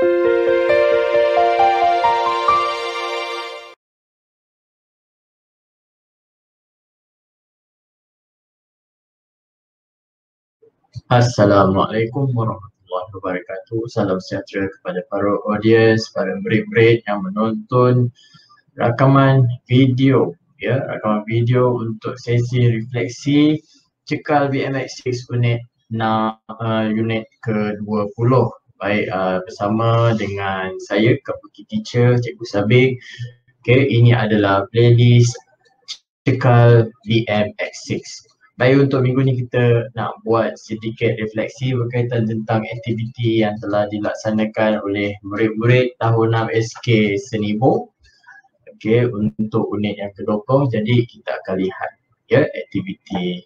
Assalamualaikum warahmatullahi wabarakatuh. Salam sejahtera kepada para audiens, para murid-murid yang menonton rakaman video, rakaman video untuk sesi refleksi cekal BMX6 unit ke-20. Baik, bersama dengan saya, Kabuki Teacher, Cikgu Sabik. Okay, ini adalah playlist cekal BMX6. Baik, untuk minggu ni kita nak buat sedikit refleksi berkaitan tentang aktiviti yang telah dilaksanakan oleh murid-murid tahun 6 SK Senibo. Okey, untuk unit yang ke-20, jadi kita akan lihat aktiviti.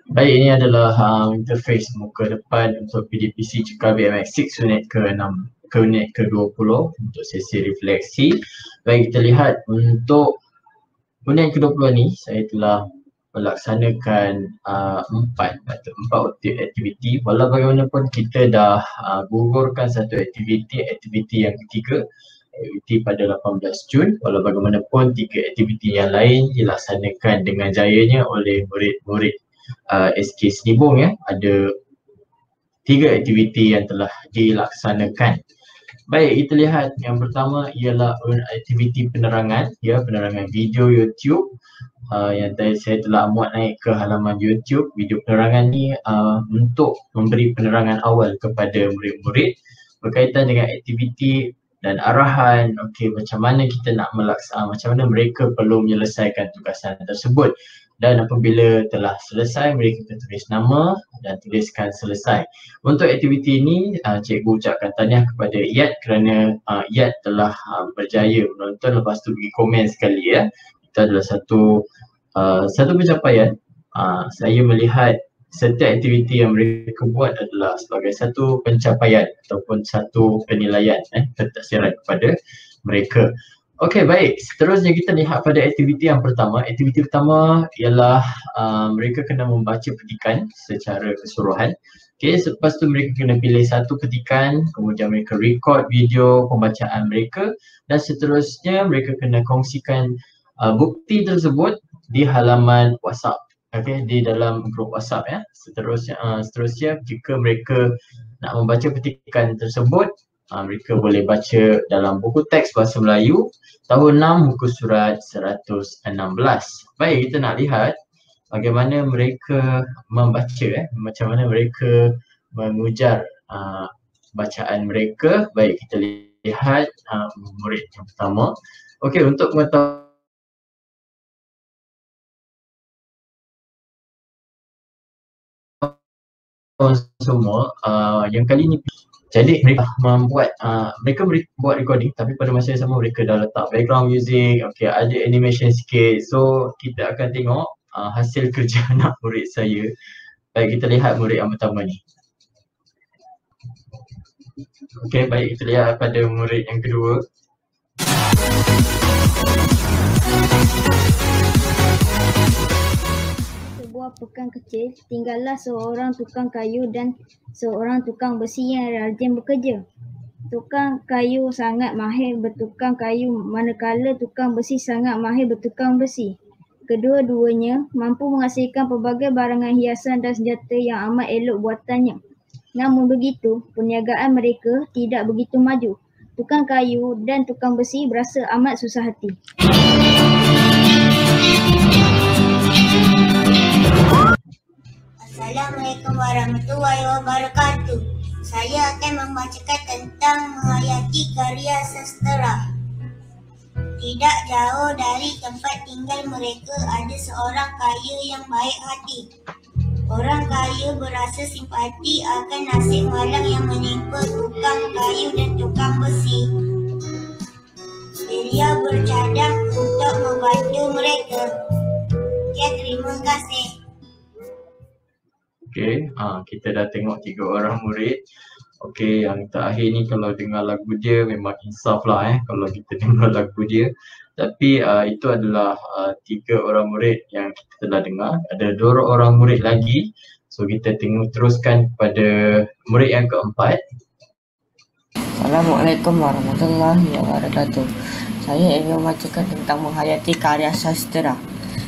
Baik, ini adalah interface muka depan untuk PDPC cekal BMX6 unit ke-6 ke unit ke-20 untuk sesi refleksi. Baik, kita lihat untuk unit ke-20 ni saya telah melaksanakan empat aktiviti. Walau bagaimanapun kita dah gugurkan satu aktiviti yang ketiga, aktiviti pada 18 Jun. Walau bagaimanapun 3 aktiviti yang lain dilaksanakan dengan jayanya oleh murid-murid SK Senibong ya. Ada 3 aktiviti yang telah dilaksanakan. Baik, kita lihat yang pertama ialah aktiviti penerangan, penerangan video YouTube yang saya telah muat naik ke halaman YouTube. Video penerangan ni untuk memberi penerangan awal kepada murid-murid berkaitan dengan aktiviti dan arahan, macam mana kita nak macam mana mereka perlu menyelesaikan tugasan tersebut. Dan apabila telah selesai, mereka tulis nama dan tuliskan selesai. Untuk aktiviti ini, cikgu ucapkan tahniah kepada Iyad kerana Iyad telah berjaya menonton, lepas tu bagi komen sekali ya. Itu adalah satu pencapaian. Saya melihat setiap aktiviti yang mereka buat adalah sebagai satu pencapaian ataupun satu penilaian, pentadbiran kepada mereka. Okey, baik. Seterusnya kita lihat pada aktiviti yang pertama. Aktiviti pertama ialah mereka kena membaca petikan secara keseluruhan. Okey, selepas tu mereka kena pilih satu petikan, kemudian mereka record video pembacaan mereka dan seterusnya mereka kena kongsikan bukti tersebut di halaman WhatsApp. Okey, di dalam grup WhatsApp ya. Seterusnya jika mereka nak membaca petikan tersebut, mereka boleh baca dalam buku teks bahasa Melayu tahun 6 muka surat 116. Baik, kita nak lihat bagaimana mereka membaca, macam mana mereka mengujar bacaan mereka. Baik, kita lihat murid yang pertama. Okey, untuk mengetahui semua, yang kali ni jadi mereka buat recording, tapi pada masa yang sama mereka dah letak background music, ada animation sikit. So kita akan tengok hasil kerja anak murid saya. Baik, kita lihat murid yang pertama ni. Okey, baik, kita lihat pada murid yang kedua. Sebuah pekan kecil, tinggallah seorang tukang kayu dan seorang tukang besi yang rajin bekerja. Tukang kayu sangat mahir bertukang kayu, manakala tukang besi sangat mahir bertukang besi. Kedua-duanya mampu menghasilkan pelbagai barangan hiasan dan senjata yang amat elok buatannya. Namun begitu, perniagaan mereka tidak begitu maju. Tukang kayu dan tukang besi berasa amat susah hati. Assalamualaikum warahmatullahi wabarakatuh. Saya akan membacakan tentang menghayati karya sastera. Tidak jauh dari tempat tinggal mereka ada seorang kaya yang baik hati. Orang kaya berasa simpati akan nasib malang yang menimpa tukang kayu dan tukang besi. Beliau bercadang untuk membantu mereka. Terima kasih. Okey, kita dah tengok 3 orang murid. Okey, yang terakhir ni kalau dengar lagu dia memang insaf lah kalau kita dengar lagu dia. Tapi itu adalah 3 orang murid yang kita telah dengar. Ada 2 orang murid lagi. So kita teruskan kepada murid yang keempat. Assalamualaikum warahmatullahi wabarakatuh. Saya ingin membacakan tentang menghayati karya sastra.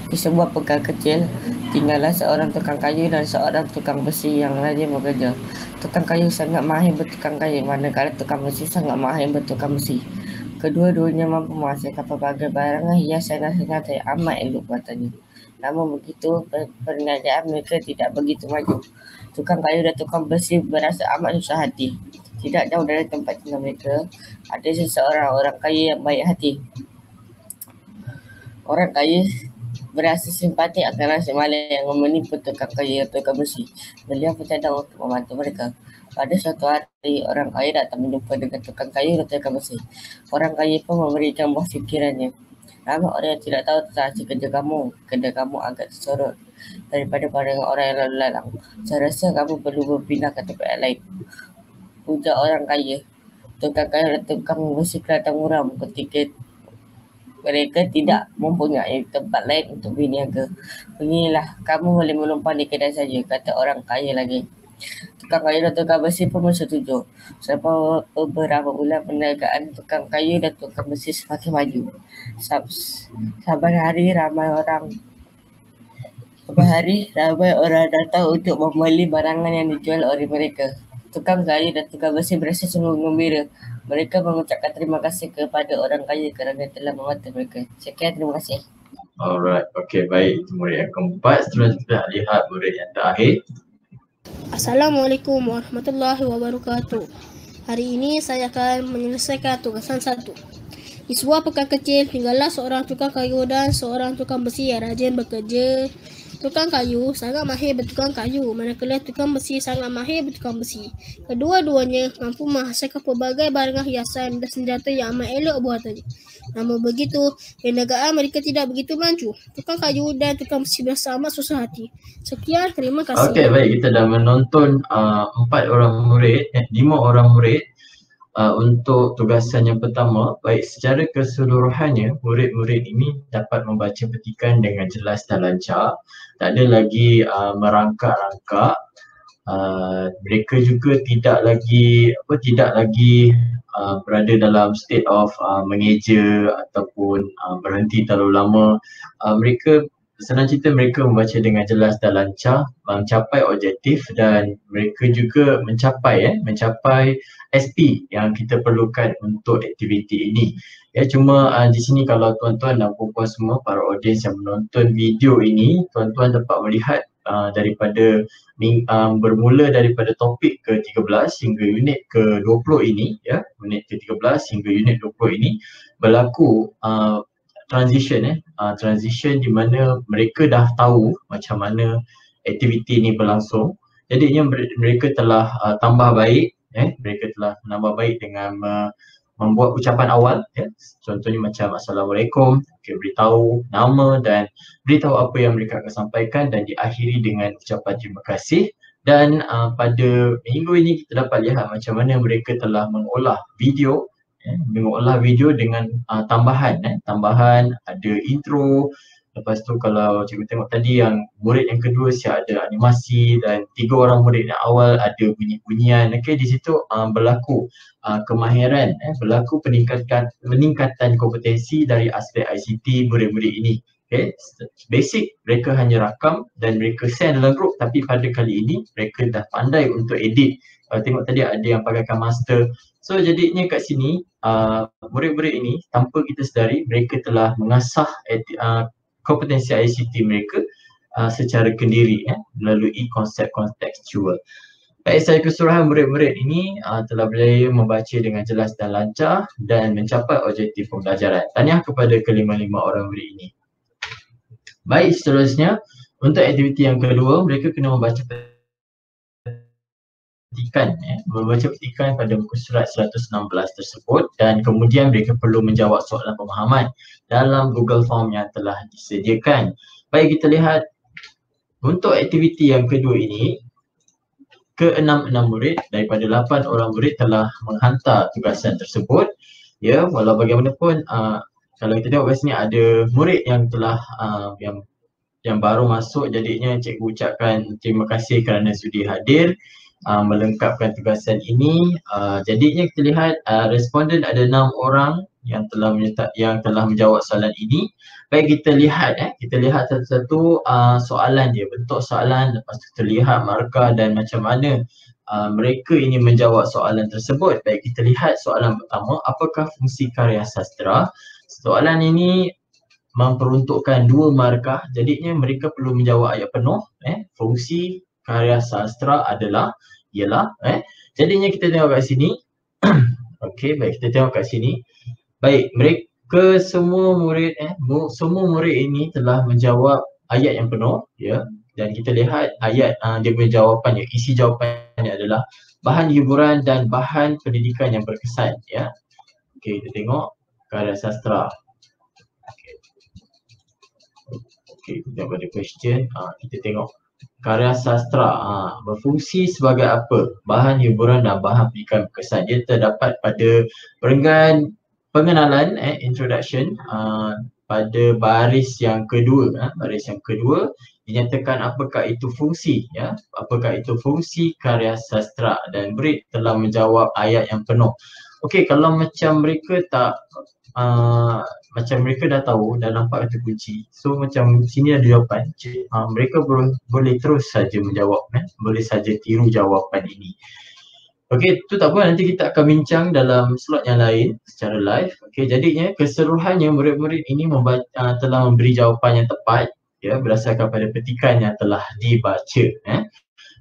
Di sebuah pegang kecil, tinggallah seorang tukang kayu dan seorang tukang besi yang rajin bekerja. Tukang kayu sangat mahir bertukang kayu, manakala tukang besi sangat mahir bertukang besi. Kedua-duanya mampu menghasilkan pelbagai barang hiasan dan senjata yang amat elok buatannya. Namun begitu, perniagaan mereka tidak begitu maju. Tukang kayu dan tukang besi berasa amat susah hati. Tidak jauh dari tempat tinggal mereka, ada seseorang orang kaya yang baik hati. Orang kaya berasa simpatik akan rasa malas yang menipu tukang kayu dan tukang besi. Beliau bercadang untuk membantu mereka. Pada suatu hari, orang kaya datang berjumpa dengan tukang kayu dan tukang besi. Orang kaya pun memberikan buah fikirannya. Nama orang yang tidak tahu tentang hasil kerja kamu agak tersorot daripada pandangan orang yang lalu lalang. Saya rasa kamu perlu berpindah ke tempat yang lain, ujar orang kaya. Tukang kayu dan tukang besi kelihatan muram ketika mereka tidak mempunyai tempat lain untuk berniaga. Beginilah, kamu boleh menumpang di kedai saja, kata orang kaya lagi. Tukang kayu dan tukang besi pun bersetuju. Selepas beberapa bulan perniagaan, tukang kayu dan tukang besi semakin maju. Saban hari ramai orang datang untuk membeli barangan yang dijual oleh mereka. Tukang kayu dan tukang besi berasa sungguh gembira. Mereka mengucapkan terima kasih kepada orang kaya kerana telah membantu mereka. Sekian, terima kasih. Alright, okay, baik. Itu murid yang keempat. Seterusnya kita lihat murid yang terakhir. Assalamualaikum warahmatullahi wabarakatuh. Hari ini saya akan menyelesaikan tugasan 1. Di sebuah pekan kecil, tinggallah seorang tukang kayu dan seorang tukang besi yang rajin bekerja. Tukang kayu sangat mahir bertukang kayu, manakala tukang besi sangat mahir bertukang besi. Kedua-duanya mampu menghasilkan pelbagai barang hiasan dan senjata yang amat elok buatannya. Namun begitu, perniagaan mereka tidak begitu maju. Tukang kayu dan tukang besi berasa amat susah hati. Sekian, terima kasih. Okey, baik, kita dah menonton 5 orang murid untuk tugasan yang pertama. Baik, secara keseluruhannya murid-murid ini dapat membaca petikan dengan jelas dan lancar. Tak ada lagi merangkak-rangkak. Mereka juga tidak lagi berada dalam state of mengeja ataupun berhenti terlalu lama. Senang cerita mereka membaca dengan jelas dan lancar, mencapai objektif, dan mereka juga mencapai SP yang kita perlukan untuk aktiviti ini. Ya, cuma di sini kalau tuan-tuan dan puan-puan semua, para audiens yang menonton video ini, tuan-tuan dapat melihat bermula daripada topik ke-13 hingga unit ke-20 ini, ya, unit ke-13 hingga unit 20 ini berlaku transition di mana mereka dah tahu macam mana aktiviti ini berlangsung. Jadinya mereka telah tambah baik, mereka telah menambah baik dengan membuat ucapan awal, contohnya macam Assalamualaikum, beritahu nama dan beritahu apa yang mereka akan sampaikan, dan diakhiri dengan ucapan terima kasih. Dan pada minggu ini kita dapat lihat macam mana mereka telah mengolah video dengan tambahan ada intro. Lepas tu kalau cikgu tengok tadi yang murid yang kedua siap ada animasi, dan 3 orang murid yang awal ada bunyi-bunyian. Di situ berlaku kemahiran, berlaku peningkatan kompetensi dari aspek ICT murid-murid ini. Basic mereka hanya rakam dan mereka send dalam group, tapi pada kali ini mereka dah pandai untuk edit. Tengok tadi ada yang pakai master. So jadinya kat sini murid-murid ini tanpa kita sedari mereka telah mengasah kompetensi ICT mereka secara kendiri, melalui konsep kontekstual. Baik, secara keseluruhan murid-murid ini telah berjaya membaca dengan jelas dan lancar dan mencapai objektif pembelajaran. Tahniah kepada kelima-lima orang murid ini. Baik, seterusnya untuk aktiviti yang kedua, mereka kena membaca petikan pada muka surat 116 tersebut, dan kemudian mereka perlu menjawab soalan pemahaman dalam Google Form yang telah disediakan. Baik, kita lihat untuk aktiviti yang kedua ini, ke-6 murid daripada 8 orang murid telah menghantar tugasan tersebut. Ya, walau bagaimanapun kalau kita tengok kat sini ada murid yang telah yang baru masuk, jadinya cikgu ucapkan terima kasih kerana sudi hadir. melengkapkan tugasan ini. Jadinya kita lihat responden ada 6 orang yang telah menjawab soalan ini. Baik, kita lihat satu-satu soalan dia, bentuk soalan, lepas tu kita lihat markah dan macam mana mereka ini menjawab soalan tersebut. Baik, kita lihat soalan pertama, apakah fungsi karya sastra? Soalan ini memperuntukkan 2 markah, jadinya mereka perlu menjawab ayat penuh. Fungsi karya sastra ialah jadinya kita tengok kat sini. Okey, baik, kita tengok kat sini. Baik, mereka semua murid ini telah menjawab ayat yang penuh, ya. Dan kita lihat ayat dia punya jawapannya, isi jawapannya adalah bahan hiburan dan bahan pendidikan yang berkesan, ya. Okey, kita tengok karya sastra. Okey, kita pada question, kita tengok karya sastra berfungsi sebagai apa? Bahan hiburan dan bahan pendidikan berkesan. Dia terdapat pada perenggan pengenalan, introduction, pada baris yang kedua. Baris yang kedua dinyatakan apakah itu fungsi, ya, apakah itu fungsi karya sastra, dan murid telah menjawab ayat yang penuh. Okey, kalau macam mereka macam mereka dah tahu, dah nampak kata kunci, so macam sini ada jawapan, mereka boleh terus saja menjawab, boleh saja tiru jawapan ini. Okey, tu tak apa, nanti kita akan bincang dalam slot yang lain secara live. Okey, jadinya keseluruhannya murid-murid ini telah memberi jawapan yang tepat, ya, berdasarkan pada petikan yang telah dibaca.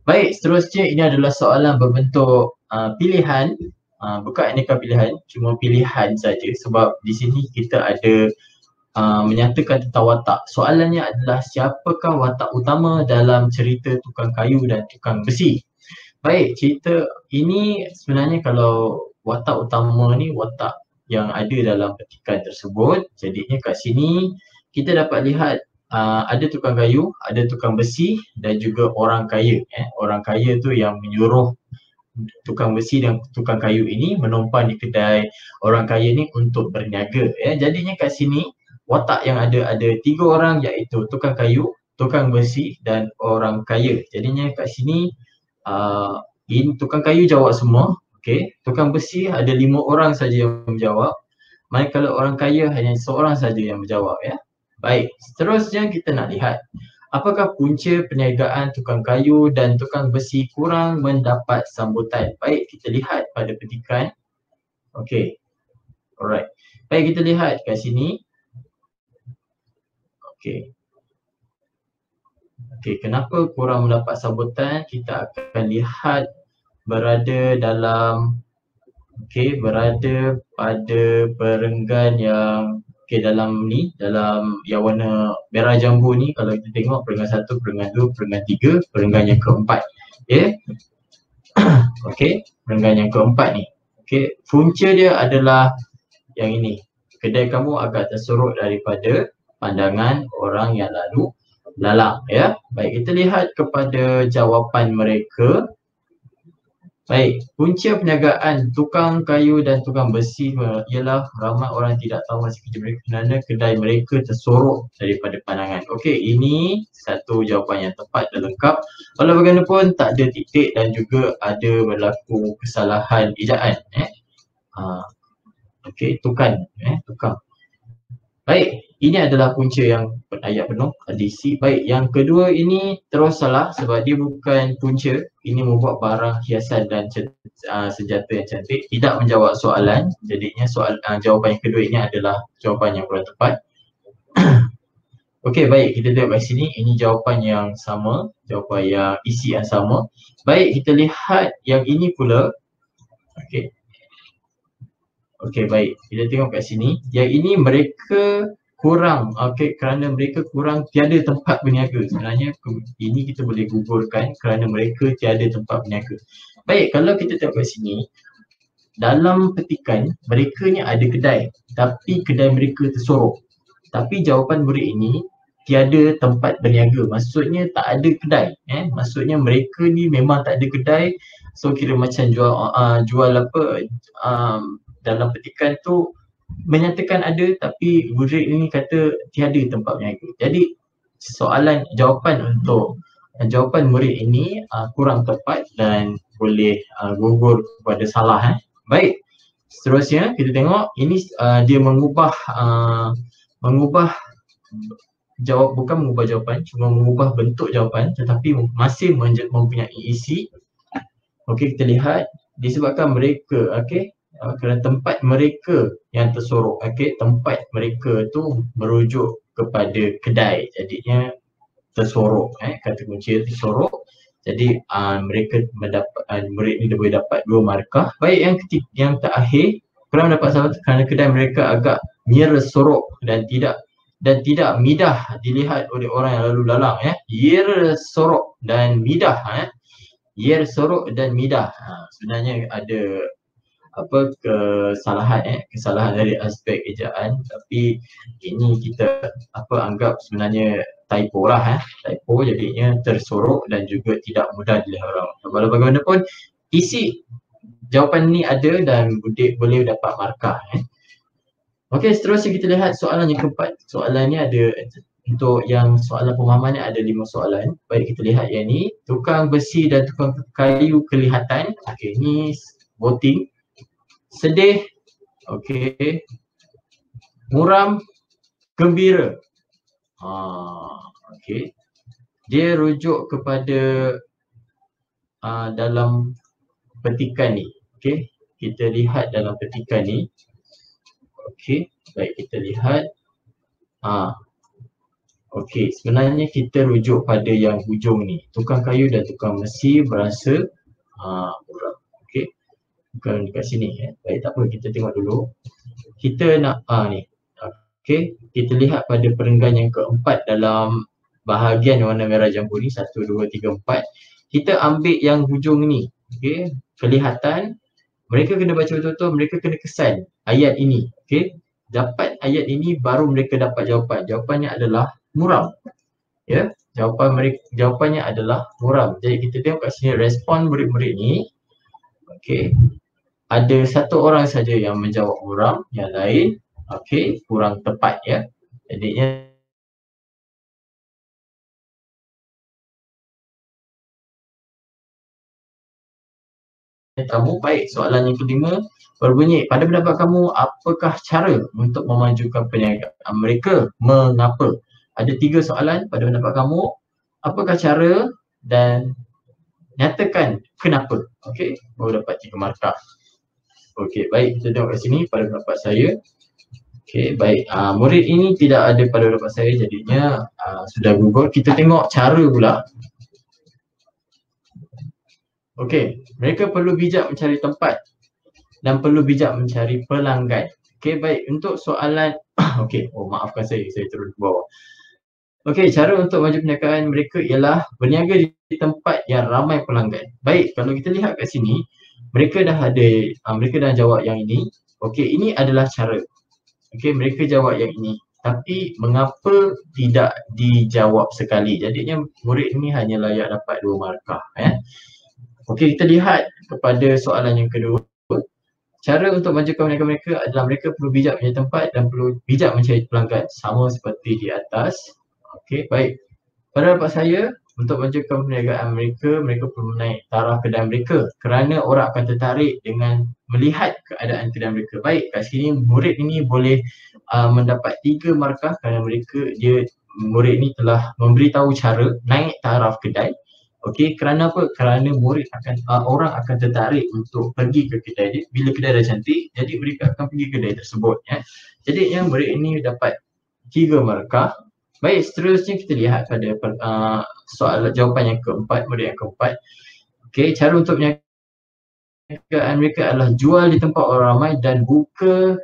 Baik, seterusnya ini adalah soalan berbentuk pilihan, bukan aneka pilihan, cuma pilihan saja, sebab di sini kita ada menyatakan tentang watak. Soalannya adalah siapakah watak utama dalam cerita Tukang Kayu dan Tukang Besi? Baik, cerita ini sebenarnya kalau watak utama ni watak yang ada dalam petikan tersebut. Jadinya kat sini kita dapat lihat ada tukang kayu, ada tukang besi dan juga orang kaya. Orang kaya tu yang menyuruh tukang besi dan tukang kayu ini menumpang di kedai orang kaya ni untuk berniaga. Jadinya kat sini watak yang ada 3 orang, iaitu tukang kayu, tukang besi dan orang kaya. Jadinya kat sini tukang kayu jawab semua. Okey, tukang besi ada 5 orang saja yang menjawab, manakala orang kaya hanya seorang saja yang menjawab, ya. Baik, seterusnya kita nak lihat apakah punca perniagaan tukang kayu dan tukang besi kurang mendapat sambutan. Baik, kita lihat pada petikan. Okey, alright. Baik, kita lihat kat sini. Okey, kenapa kurang mendapat sambutan? Kita akan lihat berada pada perenggan yang dalam yang warna merah jambu ni. Kalau kita tengok perenggan 1, perenggan 2, perenggan 3, perenggan yang keempat. Okey, perenggan yang keempat ni. Okey, punca dia adalah yang ini. Kedai kamu agak tersorot daripada pandangan orang yang lalu lalang, ya. Baik, kita lihat kepada jawapan mereka. Baik, punca perniagaan tukang kayu dan tukang besi ialah ramai orang tidak tahu hasil kerja mereka kerana kedai mereka tersorot daripada pandangan. Okey, ini satu jawapan yang tepat dan lengkap. Walau bagaimanapun tak ada titik dan juga ada berlaku kesalahan ejaan. Okey, tukang. Baik, ini adalah punca yang ayat penuh, adisi. Baik, yang kedua ini terus salah sebab dia bukan punca. Ini membuat barang hiasan dan senjata yang cantik. Tidak menjawab soalan. Jadinya jawapan yang kedua ini adalah jawapan yang kurang tepat. Okey, baik, kita tengok kat sini. Ini jawapan yang sama, jawapan yang isi yang sama. Baik, kita lihat yang ini pula. Okey. Okey, baik. Kita tengok kat sini. Yang ini mereka kurang, kerana mereka kurang tiada tempat berniaga. Sebenarnya ini kita boleh gugurkan kerana mereka tiada tempat berniaga. Baik, kalau kita tengok kat sini, dalam petikan mereka ni ada kedai, tapi kedai mereka tersorok. Tapi jawapan murid ini tiada tempat berniaga. Maksudnya tak ada kedai. Maksudnya mereka ni memang tak ada kedai. So kira macam jual apa, dalam petikan tu menyatakan ada tapi murid ini kata tiada tempat berniaga. Jadi jawapan murid ini kurang tepat dan boleh gugur kepada salah. Baik, seterusnya kita tengok ini dia mengubah bukan mengubah jawapan, cuma mengubah bentuk jawapan tetapi masih mempunyai isi. Okey, kita lihat disebabkan mereka, kerana tempat mereka yang tersorok, tempat mereka tu merujuk kepada kedai, jadinya tersorok, kata kunci tersorok. Jadi mereka murid ni boleh dapat 2 markah. Baik, yang terakhir kurang dapat sama kerana kedai mereka agak sorok dan tidak midah dilihat oleh orang yang lalu lalang. Sorok dan midah. Sorok dan midah. Sebenarnya ada kesalahan dari aspek ejaan, tapi ini kita anggap sebenarnya typo lah, typo, jadinya tersorok dan juga tidak mudah dilihat orang. Walau bagaimanapun isi jawapan ni ada dan boleh dapat markah. Okey, seterusnya kita lihat soalan yang keempat. Soalan ni ada, untuk yang soalan pemahaman ni ada 5 soalan. Baik, kita lihat yang ni, tukang besi dan tukang kayu kelihatan. Okey, ni voting. Sedih, okey, muram, gembira. Okey, dia rujuk kepada dalam petikan ni. Okey, kita lihat dalam petikan ni. Okey, baik, kita lihat. Okey, sebenarnya kita rujuk pada yang hujung ni. Tukang kayu dan tukang besi berasa muram. Okey, bukan dekat sini. Baik, tak apa, kita tengok dulu. Kita nak ni. Okey, kita lihat pada perenggan yang keempat dalam bahagian warna merah jambu ni, 1, 2, 3, 4. Kita ambil yang hujung ni. Okey, kelihatan. Mereka kena baca betul-betul, mereka kena kesan ayat ini. Okey, dapat ayat ini baru mereka dapat jawapan. Jawapannya adalah muram. Ya, jawapannya adalah muram. Jadi kita tengok kat sini respon murid-murid ni. Okey, ada 1 orang saja yang menjawab muram, yang lain kurang tepat, ya. Jadinya kamu. Baik, soalan yang kelima berbunyi, pada pendapat kamu apakah cara untuk memajukan perniagaan mereka? Mengapa? Ada 3 soalan. Pada pendapat kamu apakah cara dan nyatakan kenapa. Okey, baru dapat 3 markah. Okey, baik, kita tengok kat sini pada pendapat saya. Okey, baik, murid ini tidak ada pada pendapat saya, jadinya sudah gugur. Kita tengok cara pula. Okey, mereka perlu bijak mencari tempat dan perlu bijak mencari pelanggan. Okey, baik, untuk soalan maafkan saya turun ke bawah. Okey, cara untuk maju perniagaan mereka ialah berniaga di tempat yang ramai pelanggan. Baik, kalau kita lihat kat sini, mereka dah jawab yang ini. Okey, ini adalah cara. Okey, mereka jawab yang ini. Tapi mengapa tidak dijawab sekali? Jadinya murid ini hanya layak dapat 2 markah. Okey, kita lihat kepada soalan yang kedua. Cara untuk majukan perniagaan mereka adalah mereka perlu bijak mencari tempat dan perlu bijak mencari pelanggan. Sama seperti di atas. Okey, baik. Pada pendapat saya, untuk majukan perniagaan mereka, mereka perlu menaik taraf kedai mereka kerana orang akan tertarik dengan melihat keadaan kedai mereka. Baik, kat sini murid ini boleh mendapat 3 markah kerana murid ini telah memberitahu cara naik taraf kedai. Okey, kerana apa? Kerana orang akan tertarik untuk pergi ke kedai dia. Bila kedai dah cantik, jadi mereka akan pergi ke kedai tersebut, ya. Jadi yang murid ini dapat 3 markah. Baik, seterusnya kita lihat pada soalan jawapan yang keempat, murid yang keempat. Okey, cara untuk perniagaan mereka adalah jual di tempat orang ramai dan buka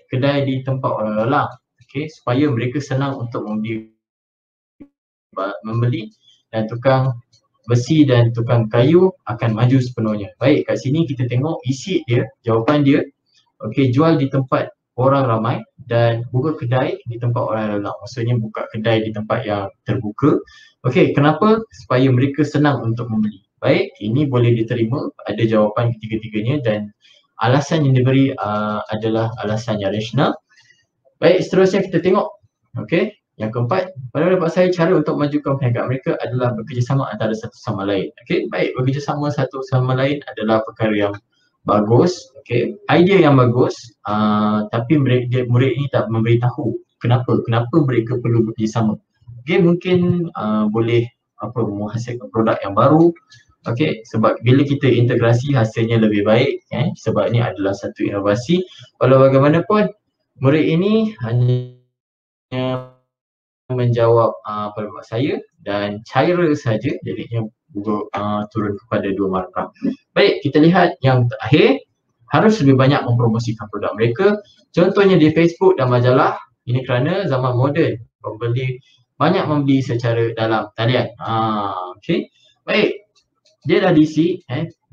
kedai di tempat orang lalang. Okey, supaya mereka senang untuk membeli dan tukang besi dan tukang kayu akan maju sepenuhnya. Baik, kat sini kita tengok isi dia, jawapan dia. Okey, jual di tempat orang ramai dan buka kedai di tempat orang lalang. Maksudnya buka kedai di tempat yang terbuka. Okey, kenapa? Supaya mereka senang untuk membeli. Baik, ini boleh diterima, ada jawapan ketiga-tiganya dan alasan yang diberi adalah alasan yang rasional. Baik, seterusnya kita tengok. Okey, Yang keempat, pada pendapat saya cara untuk majukan perniagaan mereka adalah bekerjasama antara satu sama lain. Okey, baik, bekerjasama satu sama lain adalah perkara yang bagus, okey, idea yang bagus, tapi murid ini tak memberitahu kenapa mereka perlu bekerjasama. Okey, mungkin boleh menghasilkan produk yang baru. Okey, sebab bila kita integrasi hasilnya lebih baik, sebab ini adalah satu inovasi. Walau bagaimanapun murid ini hanya menjawab pendapat saya dan cara saja, jadinya Google turun kepada 2 markah. Baik, kita lihat yang terakhir, harus lebih banyak mempromosikan produk mereka. Contohnya di Facebook dan majalah, ini kerana zaman moden, pembeli banyak membeli secara dalam talian. Okey. Baik, dia dah diisi,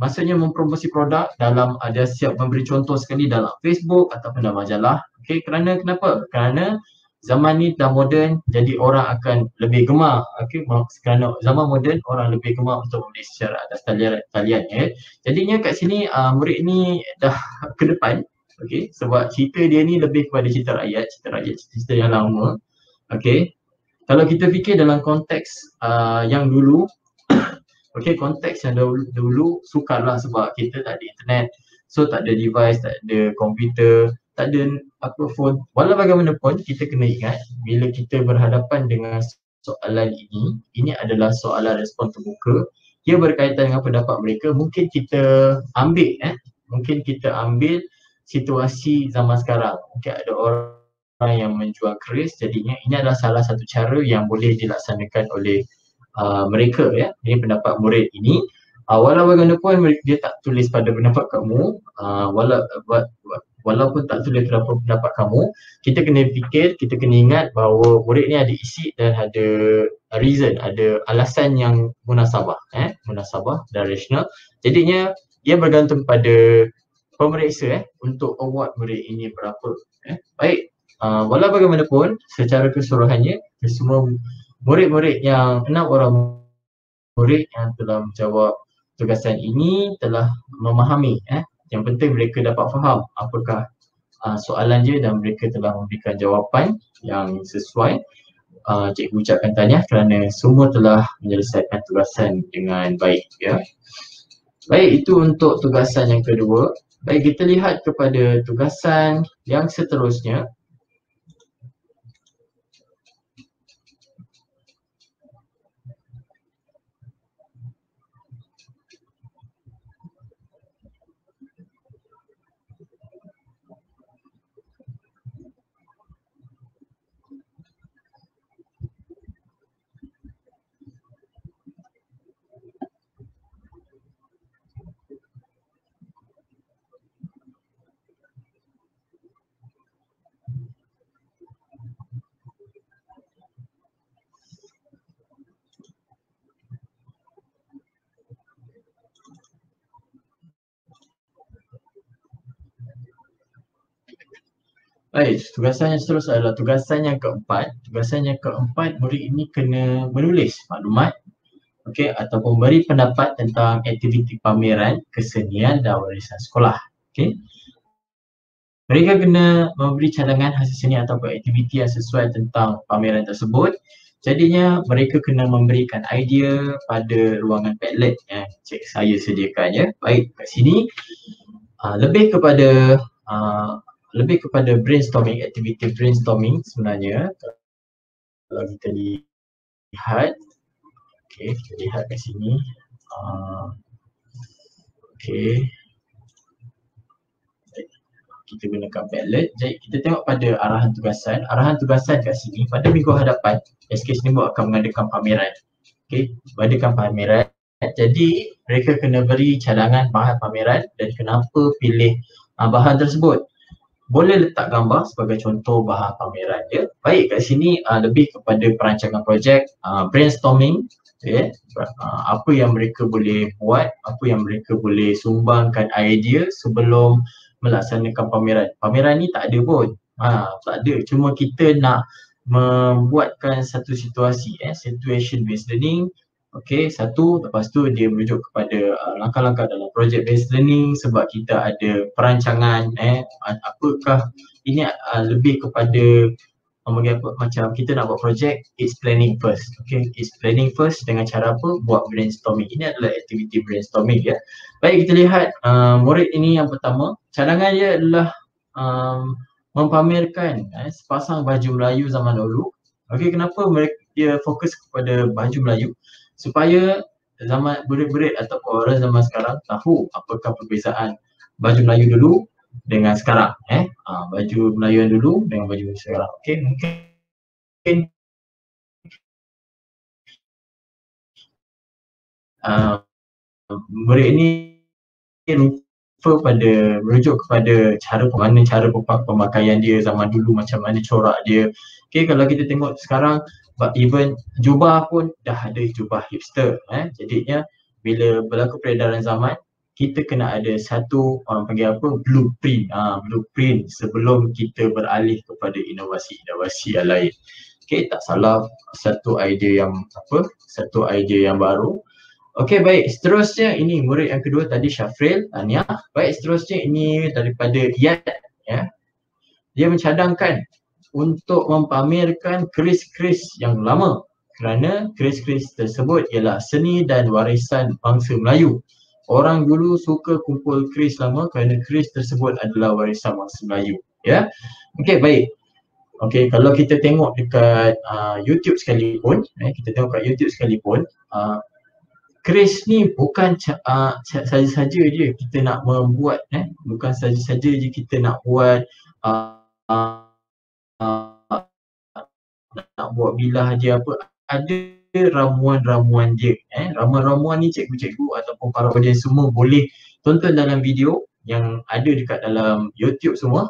maksudnya mempromosi produk dalam ada siap memberi contoh sekali dalam Facebook ataupun dalam majalah. Okey, kenapa? Kerana zaman ni dah moden, jadi orang akan lebih gemar. Okey, kerana zaman moden orang lebih gemar untuk membeli secara atas talian. Jadinya kat sini murid ni dah ke depan. Okey, sebab cerita dia ni lebih kepada cerita rakyat cerita yang lama. Okey, kalau kita fikir dalam konteks yang dulu, okey, konteks yang dulu sukarlah sebab kita tak ada internet. So tak ada device, tak ada komputer, tak ada phone. Walau bagaimanapun kita kena ingat bila kita berhadapan dengan soalan ini adalah soalan respon terbuka. Ia berkaitan dengan pendapat mereka. Mungkin kita ambil situasi zaman sekarang. Mungkin ada orang yang menjual keris, jadinya ini adalah salah satu cara yang boleh dilaksanakan oleh mereka. Ini pendapat murid ini. Walau bagaimanapun dia tak tulis pada pendapat kamu, walaupun tak tulis pendapat kamu, kita kena fikir, kita kena ingat bahawa murid ni ada isi dan ada reason, ada alasan yang munasabah dan rasional. Jadinya ia bergantung pada pemeriksa untuk award murid ini berapa. Baik, walau bagaimanapun secara keseluruhannya semua murid-murid yang 6 orang murid yang telah menjawab tugasan ini telah memahami. Yang penting mereka dapat faham apakah soalan dia dan mereka telah memberikan jawapan yang sesuai. Cikgu ucapkan tahniah kerana semua telah menyelesaikan tugasan dengan baik. Baik, itu untuk tugasan yang kedua. Baik, kita lihat kepada tugasan yang seterusnya. Baik, tugasan yang seterusnya adalah tugasan yang keempat. Tugasan yang keempat, murid ini kena menulis maklumat ataupun beri pendapat tentang aktiviti pameran, kesenian dan warisan sekolah. Mereka kena memberi cadangan hasil seni ataupun aktiviti yang sesuai tentang pameran tersebut. Jadinya mereka kena memberikan idea pada ruangan Padlet yang saya sediakan. Baik, kat sini lebih kepada brainstorming, aktiviti brainstorming sebenarnya. Kalau kita lihat, kita lihat kat sini. Kita gunakan Padlet. Jadi kita tengok pada arahan tugasan. Arahan tugasan kat sini, pada minggu hadapan SK Sdn akan mengadakan pameran. Mengadakan pameran. Jadi mereka kena beri cadangan bahan pameran dan kenapa pilih bahan tersebut. Boleh letak gambar sebagai contoh bahan pameran dia. Baik, kat sini lebih kepada perancangan projek, brainstorming, apa yang mereka boleh buat, apa yang mereka boleh sumbangkan idea sebelum melaksanakan pameran. Pameran ni tak ada pun. Tak ada. Cuma kita nak membuatkan satu situasi, situation based learning. Satu, lepas tu dia merujuk kepada langkah-langkah dalam project based learning sebab kita ada perancangan apakah ini lebih kepada bagi apa, macam kita nak buat projek, it's planning first. Okay, it's planning first dengan cara apa? Buat brainstorming. Ini adalah aktiviti brainstorming ya. Baik, kita lihat murid ini yang pertama, cadangan dia adalah mempamerkan sepasang baju Melayu zaman dahulu. Okey, kenapa mereka dia fokus kepada baju Melayu? Supaya zaman murid-murid ataupun orang zaman sekarang tahu apakah perbezaan baju Melayu dulu dengan sekarang. Baju Melayu yang dulu dengan baju sekarang. Okey, mungkin murid ini merujuk kepada cara pemakaian dia zaman dulu, macam mana corak dia. Okay, kalau kita tengok sekarang, even jubah pun dah ada jubah hipster. Jadinya bila berlaku peredaran zaman, kita kena ada satu, orang panggil apa, blueprint sebelum kita beralih kepada inovasi-inovasi yang lain. Okay, tak salah, satu idea yang baru. Okey, baik, seterusnya ini murid yang kedua tadi Syafril, Tania. Baik, seterusnya ini daripada Iyad ya. Dia mencadangkan untuk mempamerkan keris-keris yang lama kerana keris-keris tersebut ialah seni dan warisan bangsa Melayu. Orang dulu suka kumpul keris lama kerana keris tersebut adalah warisan bangsa Melayu ya. Okey, baik. Okey, kalau kita tengok dekat YouTube sekalipun, keris ni bukan saja-saja je kita nak membuat, bukan saja-saja je kita nak buat nak buat bilah dia apa, ada ramuan-ramuan dia. Ramuan-ramuan ni cikgu-cikgu ataupun para audiens semua boleh tonton dalam video yang ada dekat dalam YouTube semua,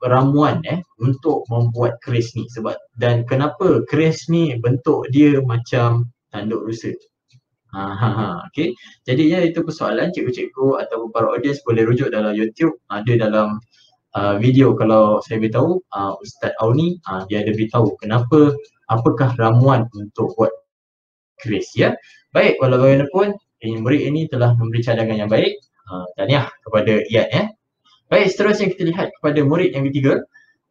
ramuan untuk membuat keris ni. Dan kenapa keris ni bentuk dia macam tanduk rusa. Okey. Jadi ya, itu persoalan cikgu-cikgu atau para audiens boleh rujuk dalam YouTube, ada dalam video. Kalau saya beritahu Ustaz Auni dia ada beritahu kenapa, apakah ramuan untuk buat keris ya. Baik, walau bagaimanapun murid ini telah memberi cadangan yang baik. Tahniah kepada Iyad ya. Baik, seterusnya kita lihat kepada murid yang ketiga.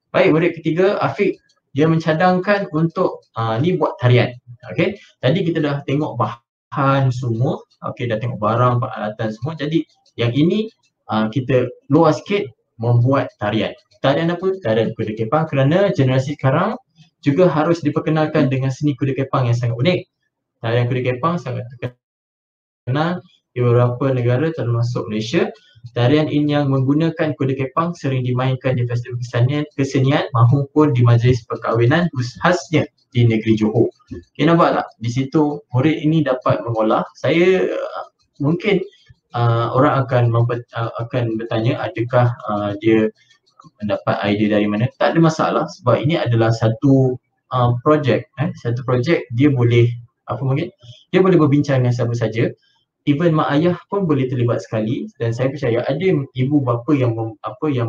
Baik, murid ketiga Afiq, dia mencadangkan untuk ni buat tarian. Okey. Tadi kita dah tengok bahan semua, okey, dah tengok barang, peralatan semua. Jadi yang ini kita luas sikit, membuat tarian. Tarian apa? Tarian kuda kepang, kerana generasi sekarang juga harus diperkenalkan dengan seni kuda kepang yang sangat unik. Tarian kuda kepang sangat terkenal di beberapa negara termasuk Malaysia. Tarian ini yang menggunakan kuda kepang sering dimainkan di festival kesenian maupun di majlis perkahwinan khasnya di negeri Johor. Okay, nampak tak? Di situ murid ini dapat mengolah. Saya mungkin orang akan bertanya adakah dia mendapat idea dari mana. Tak ada masalah sebab ini adalah satu projek. Satu projek dia boleh dia boleh berbincang dengan siapa saja. Even mak ayah pun boleh terlibat sekali, dan saya percaya ada ibu bapa yang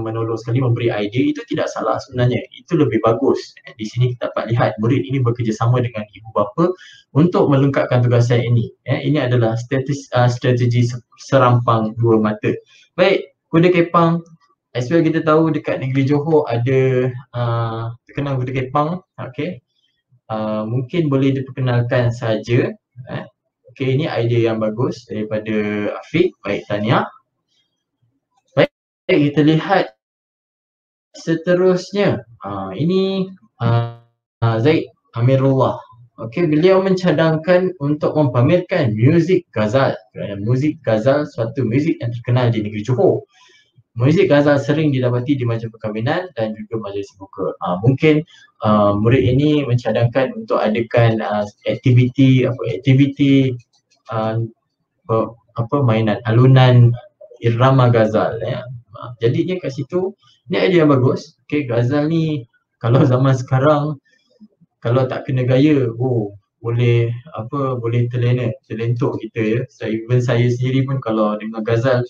menolong sekali memberi idea. Itu tidak salah sebenarnya, itu lebih bagus. Di sini kita dapat lihat murid ini bekerjasama dengan ibu bapa untuk melengkapkan tugasan ini. Ini adalah strategi serampang dua mata. Baik, kuda kepang, as well kita tahu dekat negeri Johor ada terkenal kuda kepang. Okay. Mungkin boleh diperkenalkan saja. Okey, ini idea yang bagus daripada Afiq. Baik, tahniah. Baik, kita lihat seterusnya. Ini Zaid Amirullah. Okey, beliau mencadangkan untuk mempamerkan muzik ghazal. Kerana muzik ghazal suatu muzik yang terkenal di negeri Johor. Muzik ghazal sering didapati di majlis perkahwinan dan juga majlis buka. Mungkin murid ini mencadangkan untuk adakan aktiviti mainan alunan irama ghazal ya. Jadinya kat situ ni idea yang bagus. Okey, ghazal ni kalau zaman sekarang kalau tak kena gaya, boleh terlentuk kita ya. Even saya sendiri pun kalau dengar ghazal,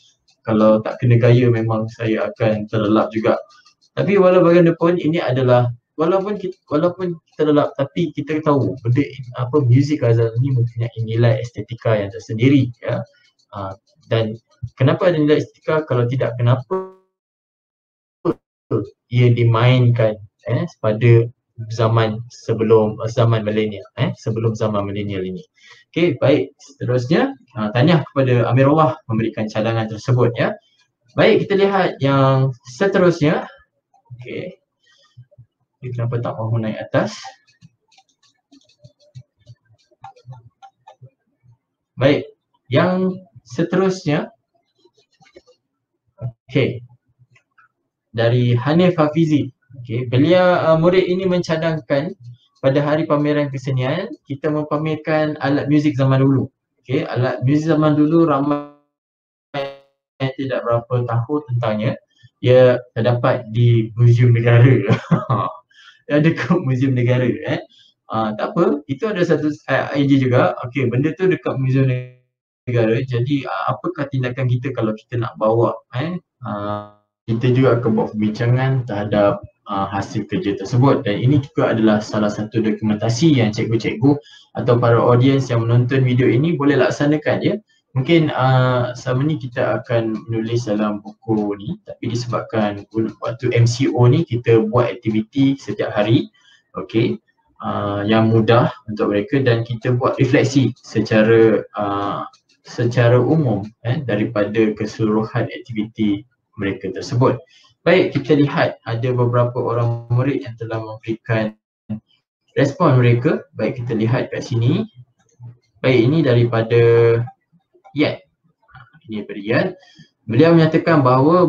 kalau tak kena gaya memang saya akan terlelap juga. Tapi walau bagaimanapun ini adalah walaupun kita terlelap, tapi kita tahu benda muzik ghazal ni mempunyai nilai estetika yang tersendiri ya. Dan kenapa ada nilai estetika? Kalau tidak, kenapa ia dimainkan pada zaman sebelum zaman milenial, sebelum zaman milenial ini. Okey, baik. Seterusnya tahniah kepada Amirullah memberikan cadangan tersebut ya. Baik, kita lihat yang seterusnya. Okey. Ini kenapa tak mahu naik atas? Baik, yang seterusnya. Okey. Dari Hanif Hafizi. Okey, beliau murid ini mencadangkan pada hari pameran kesenian kita mempamerkan alat muzik zaman dulu. Okey, alat muzik zaman dulu ramai yang tidak berapa tahu tentangnya. Ia terdapat di Muzium Negara. Ada ke Muzium Negara tak apa, itu ada satu idea juga. Okey, benda tu dekat Muzium Negara. Jadi apakah tindakan kita kalau kita nak bawa kita juga akan buat perbincangan terhadap hasil kerja tersebut, dan ini juga adalah salah satu dokumentasi yang cikgu-cikgu atau para audiens yang menonton video ini boleh laksanakan ya. Mungkin selama ni kita akan menulis dalam buku ni, tapi disebabkan waktu MCO ni kita buat aktiviti setiap hari, okey, yang mudah untuk mereka, dan kita buat refleksi secara umum daripada keseluruhan aktiviti mereka tersebut. Baik, kita lihat ada beberapa orang murid yang telah memberikan respon mereka. Baik, kita lihat kat sini. Baik, ini daripada Yat. Ini daripada Yat. Beliau menyatakan bahawa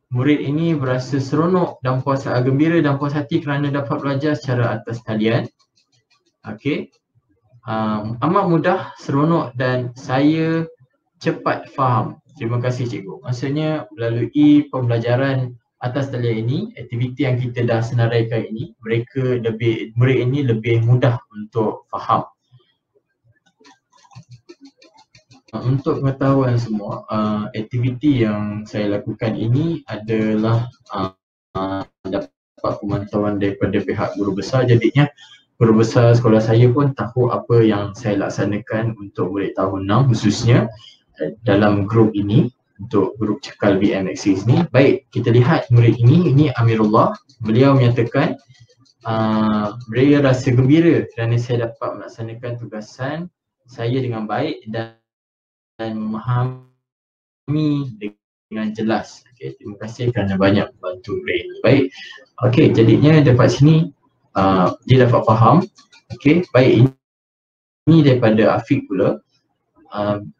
murid ini berasa seronok dan gembira dan puas hati kerana dapat belajar secara atas talian. Okey. Amat mudah, seronok dan saya cepat faham. Terima kasih cikgu. Maksudnya melalui pembelajaran atas talian ini, aktiviti yang kita dah senaraikan ini, murid ini lebih mudah untuk faham. Untuk pengetahuan semua, aktiviti yang saya lakukan ini adalah dapat pemantauan daripada pihak guru besar. Jadinya guru besar sekolah saya pun tahu apa yang saya laksanakan untuk murid tahun 6 khususnya dalam grup ini, untuk grup cekal BMX ni. Baik, kita lihat murid ini Amirullah. Beliau menyatakan beliau rasa gembira kerana saya dapat melaksanakan tugasan saya dengan baik dan memahami dengan jelas. Okay, terima kasih kerana banyak membantu murid ini. Baik, okey, jadinya dapat sini dia dapat faham. Okey, baik, ini daripada Afiq pula.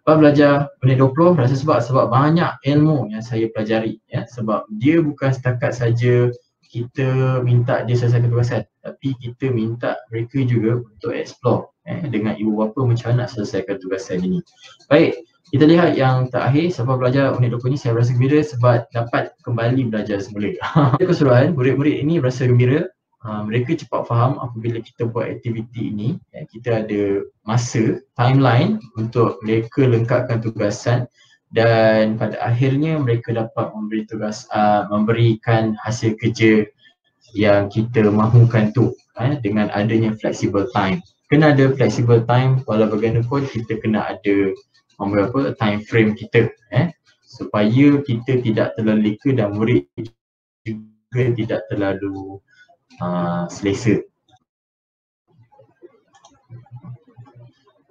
Belajar unit 20 rasa sebab banyak ilmu yang saya pelajari ya, sebab dia bukan setakat saja kita minta dia selesaikan tugasan, tapi kita minta mereka juga untuk explore dengan ibu bapa macam mana nak selesaikan tugasan ini. Baik, kita lihat yang terakhir, sebab belajar unit 20 ni saya rasa gembira sebab dapat kembali belajar semula. Keseluruhan murid-murid ini berasa gembira. Mereka cepat faham apabila kita buat aktiviti ini. Kita ada masa, timeline untuk mereka lengkapkan tugasan, dan pada akhirnya mereka dapat memberikan hasil kerja yang kita mahukan tu dengan adanya flexible time. Kena ada flexible time, walau bagaimanapun kita kena ada time frame kita supaya kita tidak terlalu leka dan murid juga tidak terlalu selesa.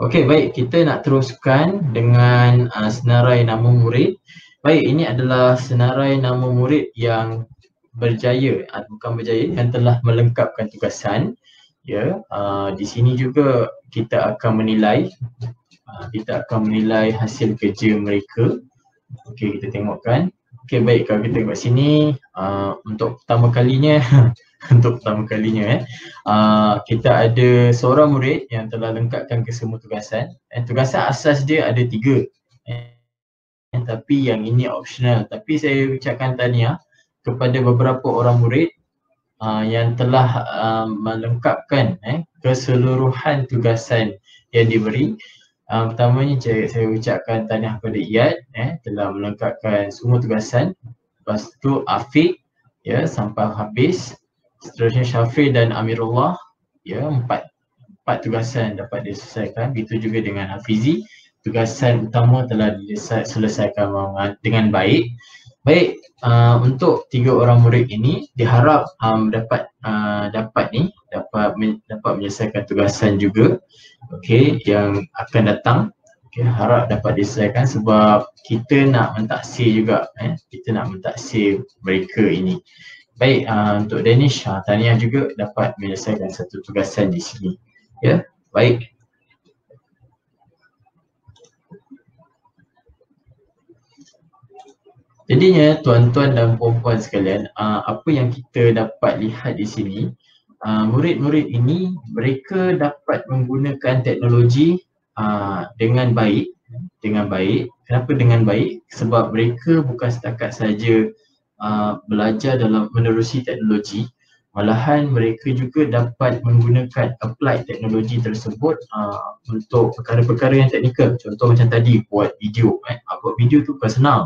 Okey, baik, kita nak teruskan dengan senarai nama murid. Baik, ini adalah senarai nama murid yang berjaya, bukan berjaya, yang telah melengkapkan tugasan. Ya, di sini juga kita akan menilai hasil kerja mereka. Okey, kita tengokkan. Okey, baik, kalau kita tengok sini untuk pertama kalinya kita ada seorang murid yang telah lengkapkan kesemua tugasan. Tugasan asas dia ada 3. Tapi yang ini optional. Tapi saya ucapkan tahniah kepada beberapa orang murid yang telah melengkapkan keseluruhan tugasan yang diberi. Pertamanya saya ucapkan tahniah kepada Iyad telah melengkapkan semua tugasan. Lepas tu Afiq ya sampai habis. Seterusnya Syafri dan Amirullah ya, 4 tugasan dapat diselesaikan. Begitu juga dengan Hafizi, tugasan utama telah diselesaikan dengan baik. Baik, untuk 3 orang murid ini diharap dapat menyelesaikan tugasan juga, okey, yang akan datang. Okey, harap dapat diselesaikan sebab kita nak mentaksir juga, kita nak mentaksir mereka ini. Baik, untuk Danish, tahniah juga dapat menyelesaikan satu tugasan di sini. Ya, baik. Jadinya tuan-tuan dan puan-puan sekalian, apa yang kita dapat lihat di sini, murid-murid ini mereka dapat menggunakan teknologi dengan baik. Kenapa dengan baik? Sebab mereka bukan setakat saja belajar dalam menerusi teknologi, malahan mereka juga dapat menggunakan apply teknologi tersebut untuk perkara-perkara yang teknikal. Contoh macam tadi, buat video. Buat video tu bukan senang.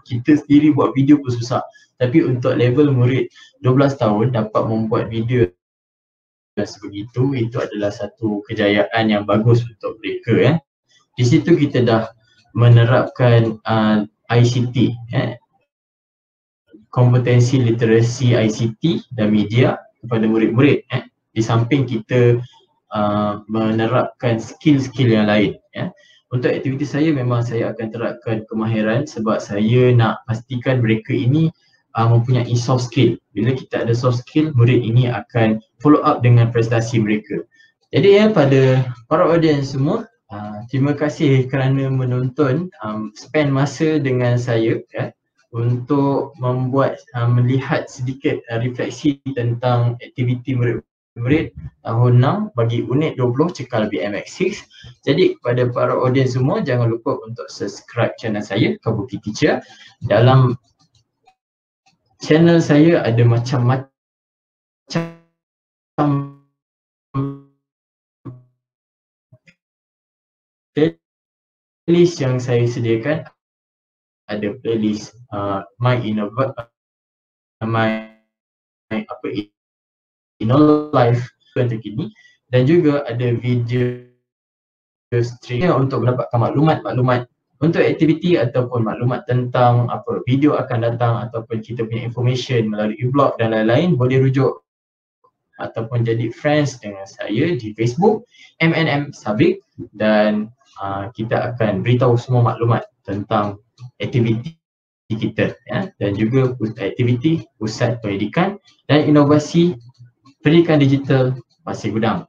Kita sendiri buat video pun susah. Tapi untuk level murid 12 tahun dapat membuat video dan sebegitu, itu adalah satu kejayaan yang bagus untuk mereka. Di situ kita dah menerapkan ICT, kompetensi literasi ICT dan media kepada murid-murid. Di samping kita menerapkan skill-skill yang lain. Untuk aktiviti saya memang saya akan terapkan kemahiran sebab saya nak pastikan mereka ini mempunyai soft skill. Bila kita ada soft skill, murid ini akan follow up dengan prestasi mereka. Jadi pada para audiens semua, terima kasih kerana menonton, spend masa dengan saya untuk membuat melihat sedikit refleksi tentang aktiviti murid-murid tahun 6 bagi unit 20 Cekal BMX6. Jadi kepada para audiens semua, jangan lupa untuk subscribe channel saya, Kabuki Teacher. Dalam channel saya ada macam-macam playlist yang saya sediakan. Ada playlist My Inno Life terkini, dan juga ada video stream untuk mendapatkan maklumat untuk aktiviti ataupun maklumat tentang video akan datang ataupun kita punya information melalui blog dan lain-lain. Boleh rujuk ataupun jadi friends dengan saya di Facebook MNM Sabik, dan kita akan beritahu semua maklumat tentang aktiviti kita dan juga aktiviti Pusat Pendidikan dan Inovasi Pendidikan Digital Pasir Gudang.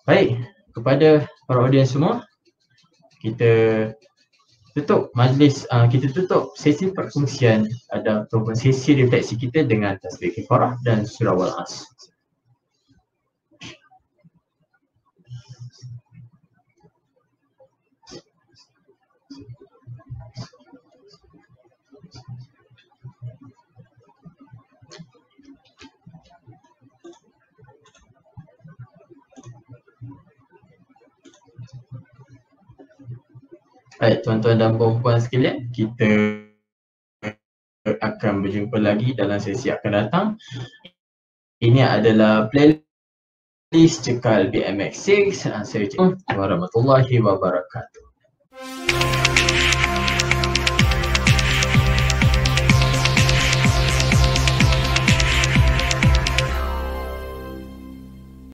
Baik, kepada para audiens semua, kita tutup majlis, kita tutup sesi perkongsian ataupun sesi refleksi kita dengan tasbih kifarah dan surah Wal-Asr. Baik, tuan-tuan dan puan-puan sekalian, kita akan berjumpa lagi dalam sesi akan datang. Ini adalah playlist Cekal BMX6. Saya warahmatullahi wabarakatuh.